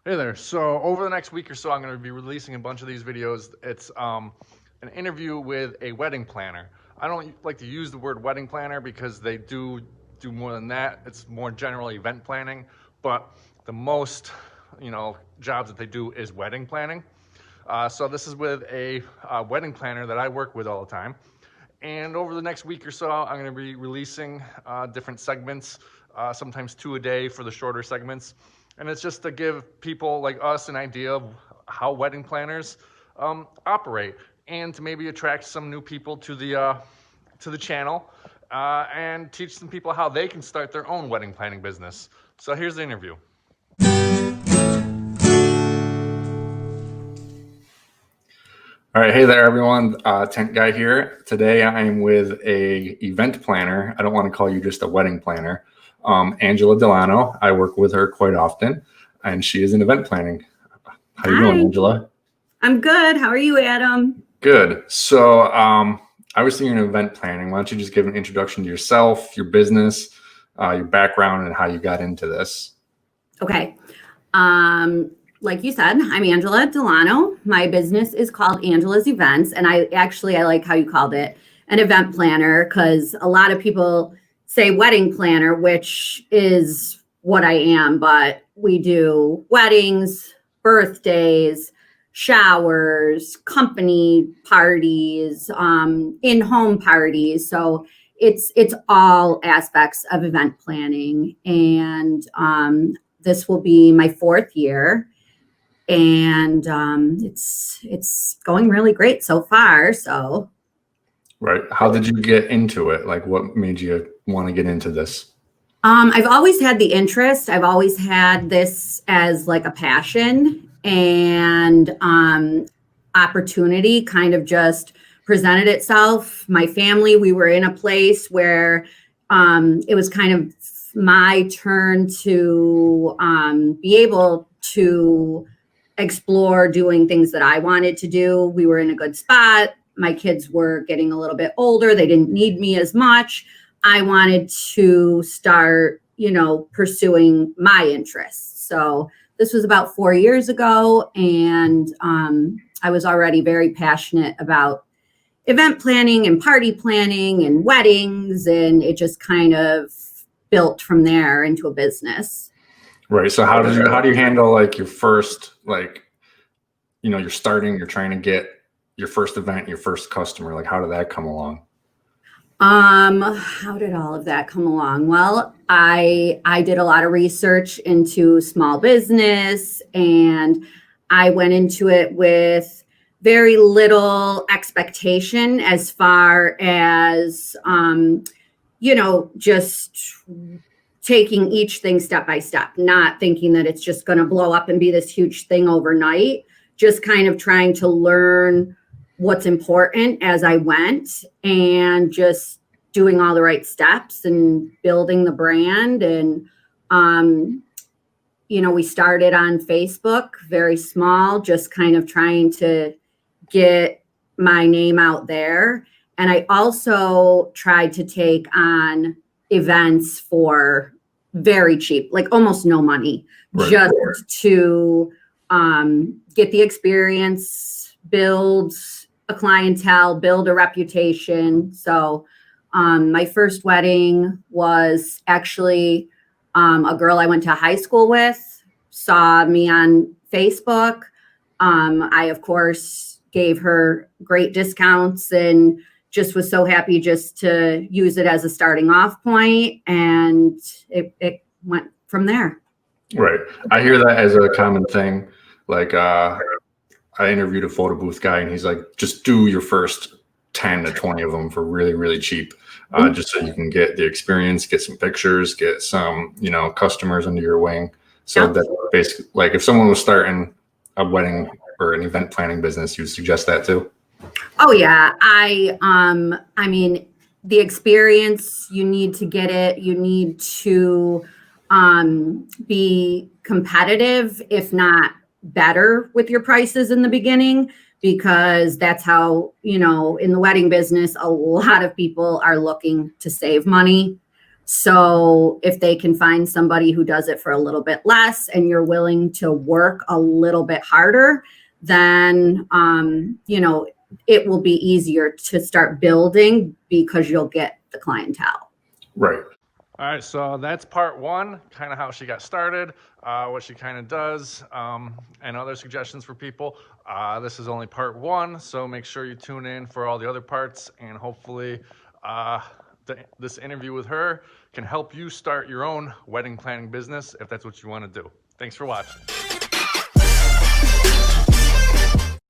Hey there. So over the next week or so, I'm going to be releasing a bunch of these videos. It's an interview with a wedding planner. I don't like to use the word wedding planner because they do more than that. It's more general event planning, but the most, jobs that they do is wedding planning. So this is with a wedding planner that I work with all the time. And over the next week or so, I'm going to be releasing different segments, sometimes two a day for the shorter segments. And it's just to give people like us an idea of how wedding planners operate, and to maybe attract some new people to the channel, and teach some people how they can start their own wedding planning business. So here's the interview. All right, hey there, everyone. Tent Guy here. Today, I'm with a event planner. I don't want to call you just a wedding planner. Angela Delano. I work with her quite often, and she is in event planning. How you doing, Hi, Angela? I'm good. How are you, Adam? Good. So, I was thinking of event planning. Why don't you just give an introduction to yourself, your business, your background, and how you got into this? Okay. Like you said, I'm Angela Delano. My business is called Angela's Events, and I like how you called it an event planner because a lot of people say wedding planner, which is what I am, but we do weddings, birthdays, showers, company parties, in-home parties. So it's all aspects of event planning, and this will be my fourth year, and it's going really great so far. So Right. How did you get into it? Like, what made you want to get into this? I've always had the interest. I've always had this as like a passion, and opportunity kind of just presented itself. My family, we were in a place where it was kind of my turn to be able to explore doing things that I wanted to do. We were in a good spot. My kids were getting a little bit older. They didn't need me as much. I wanted to start, pursuing my interests. So this was about 4 years ago, and I was already very passionate about event planning and party planning and weddings, and it just kind of built from there into a business. Right. So how do you handle like your first, like, you're trying to get your first event, your first customer. Like, how did that come along? How did all of that come along? Well, I did a lot of research into small business, and I went into it with very little expectation as far as just taking each thing step by step, not thinking that it's just going to blow up and be this huge thing overnight, just kind of trying to learn what's important as I went, and just doing all the right steps and building the brand. And, we started on Facebook, very small, just kind of trying to get my name out there. And I also tried to take on events for very cheap, like almost no money, Right. just to get the experience, build a clientele, build a reputation. So my first wedding was actually a girl I went to high school with, saw me on Facebook. I, of course, gave her great discounts and just was so happy just to use it as a starting off point. And it went from there. Right. I hear that as a common thing. Like, I interviewed a photo booth guy, and he's like, just do your first 10 to 20 of them for really, really cheap, just so you can get the experience, get some pictures, get some, customers under your wing. So Yep. that basically, like, if someone was starting a wedding or an event planning business, you would suggest that too? Oh yeah. I mean, the experience, you need to get it. You need to be competitive, if not better, with your prices in the beginning, because that's how, in the wedding business, a lot of people are looking to save money. So if they can find somebody who does it for a little bit less and you're willing to work a little bit harder, then, it will be easier to start building because you'll get the clientele. Right. All right, so that's part one, kind of how she got started, what she kind of does, and other suggestions for people. This is only part one, so make sure you tune in for all the other parts, and hopefully this interview with her can help you start your own wedding planning business if that's what you want to do. Thanks for watching.